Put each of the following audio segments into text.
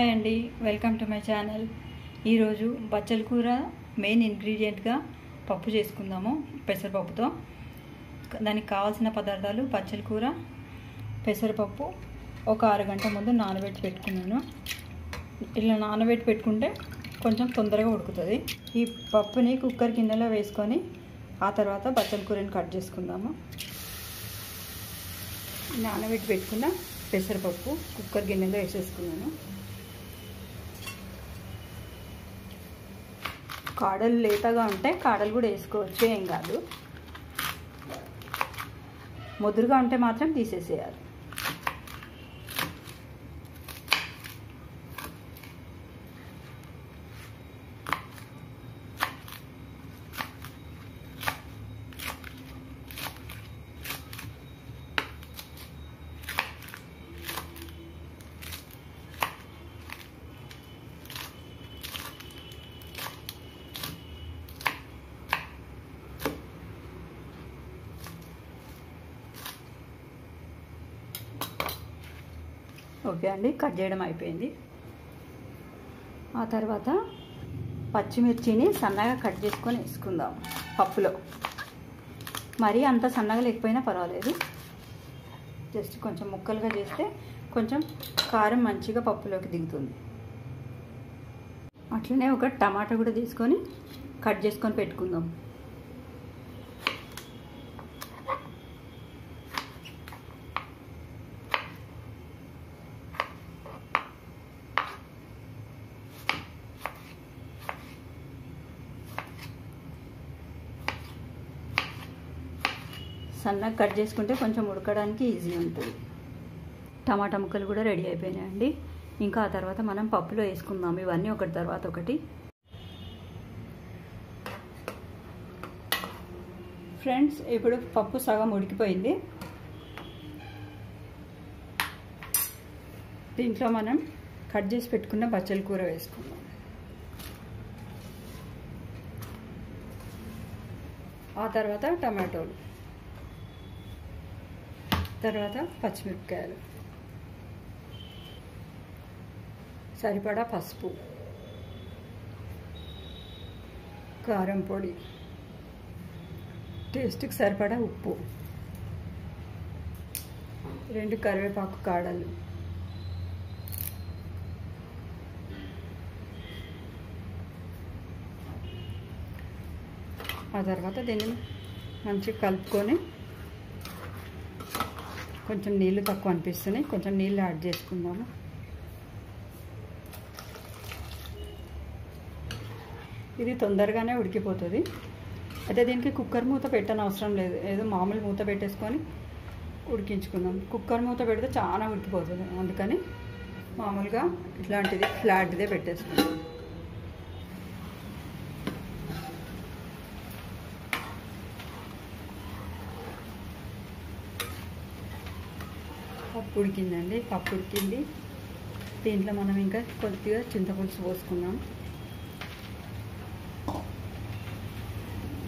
Hi అండి, welcome to my channel. ఈరోజు బచ్చల కూర మెయిన్ ఇంగ్రీడియంట్గా పప్పు చేసుకుందాము. పెసరపప్పుతో దానికి కావాల్సిన పదార్థాలు: బచ్చల కూర, పెసరపప్పు ఒక అరగంట ముందు నానబెట్టి పెట్టుకున్నాను. ఇలా నానబెట్టి పెట్టుకుంటే కొంచెం తొందరగా ఉడుకుతుంది. ఈ పప్పుని కుక్కర్ గిన్నెలో వేసుకొని ఆ తర్వాత బచ్చల కూరని కట్ చేసుకుందాము. నానబెట్టి పెట్టుకున్న పెసరపప్పు కుక్కర్ గిన్నెలో వేసేసుకున్నాను. కాడలు లేతగా ఉంటే కాడలు కూడా వేసుకోవచ్చు, ఏం కాదు. ముదురుగా ఉంటే మాత్రం తీసేసేయాలి. ఓకే అండి, కట్ చేయడం అయిపోయింది. ఆ తర్వాత పచ్చిమిర్చిని సన్నగా కట్ చేసుకొని వేసుకుందాం పప్పులో. మరీ అంత సన్నగా లేకపోయినా పర్వాలేదు, జస్ట్ కొంచెం ముక్కలుగా చేస్తే కొంచెం కారం మంచిగా పప్పులోకి దిగుతుంది. అట్లనే ఒక టమాటా కూడా తీసుకొని కట్ చేసుకొని పెట్టుకుందాం. సన్నగా కట్ చేసుకుంటే కొంచెం ఉడకడానికి ఈజీ ఉంటుంది. టమాటా ముక్కలు కూడా రెడీ అయిపోయినాయండి. ఇంకా ఆ తర్వాత మనం పప్పులో వేసుకుందాం. ఇవన్నీ ఒకటి తర్వాత ఒకటి. ఫ్రెండ్స్, ఇప్పుడు పప్పు సగం ఉడికిపోయింది. దీంట్లో మనం కట్ చేసి పెట్టుకున్న బచ్చల కూర వేసుకుందాం. ఆ తర్వాత టమాటోలు, తర్వాత పచ్చిమిరపకాయలు, సరిపడా పసుపు, కారం పొడి, టేస్ట్కి సరిపడా ఉప్పు, 2 కరివేపాకు కాడలు, ఆ తర్వాత దీన్ని మంచిగా కలుపుకొని కొంచెం నీళ్ళు తక్కువ అనిపిస్తున్నాయి, కొంచెం నీళ్ళు యాడ్ చేసుకుందాము. ఇది తొందరగానే ఉడికిపోతుంది. అయితే దీనికి కుక్కర్ మూత పెట్టని అవసరం లేదు, ఏదో మామూలు మూత పెట్టేసుకొని ఉడికించుకుందాం. కుక్కర్ మూత పెడితే చాలా ఉడికిపోతుంది, అందుకని మామూలుగా ఇట్లాంటిది ఫ్లాట్దే పెట్టేసుకుందాం. పప్పు ఉడికిందండి, పప్పు ఉడికింది. దీంట్లో మనం ఇంకా కొద్దిగా చింతపులుసు పోసుకుందాం.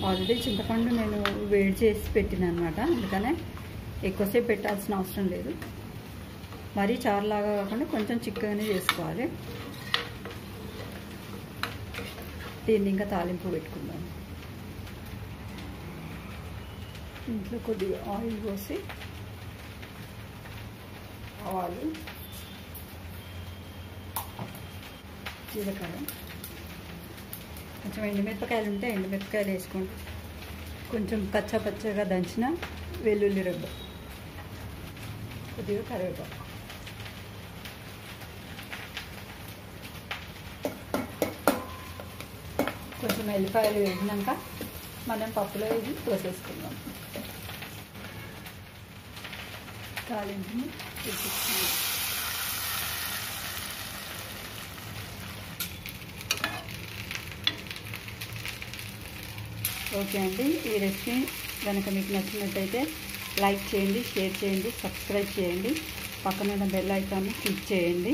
ఆల్రెడీ చింతపండు నేను వేడి చేసి పెట్టిన అనమాట, అందుకనే ఎక్కువసేపు పెట్టాల్సిన అవసరం లేదు. మరీ చారులాగా కాకుండా కొంచెం చిక్కగానే చేసుకోవాలి. దీన్ని ఇంకా తాలింపు పెట్టుకుందాం. ఇంట్లో కొద్దిగా ఆయిల్ పోసి, ఆవాలు, జీలకర్ర, కొంచెం ఎండుమిరపకాయలు ఉంటే ఎండుమిరపకాయలు వేసుకోండి. కొంచెం పచ్చగా దంచిన వెల్లుల్లి రెబ్బ, కొద్దిగా కరివేపాకు, కొంచెం ఎల్లిపాయలు వేసినాక మనం పప్పులో ఇది పోసేసుకుందాం. తాలింపుని వేసేసుకుందాం. ఓకే అండి, ఈ రెసిపీ కనుక మీకు నచ్చినట్టయితే లైక్ చేయండి, షేర్ చేయండి, సబ్స్క్రైబ్ చేయండి. పక్కన ఉన్న బెల్ ఐకాన్ని క్లిక్ చేయండి.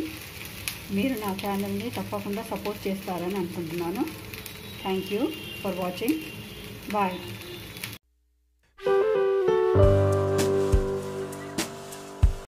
మీరు నా ఛానల్ని తప్పకుండా సపోర్ట్ చేస్తారని అనుకుంటున్నాను. Thank you for watching. Bye.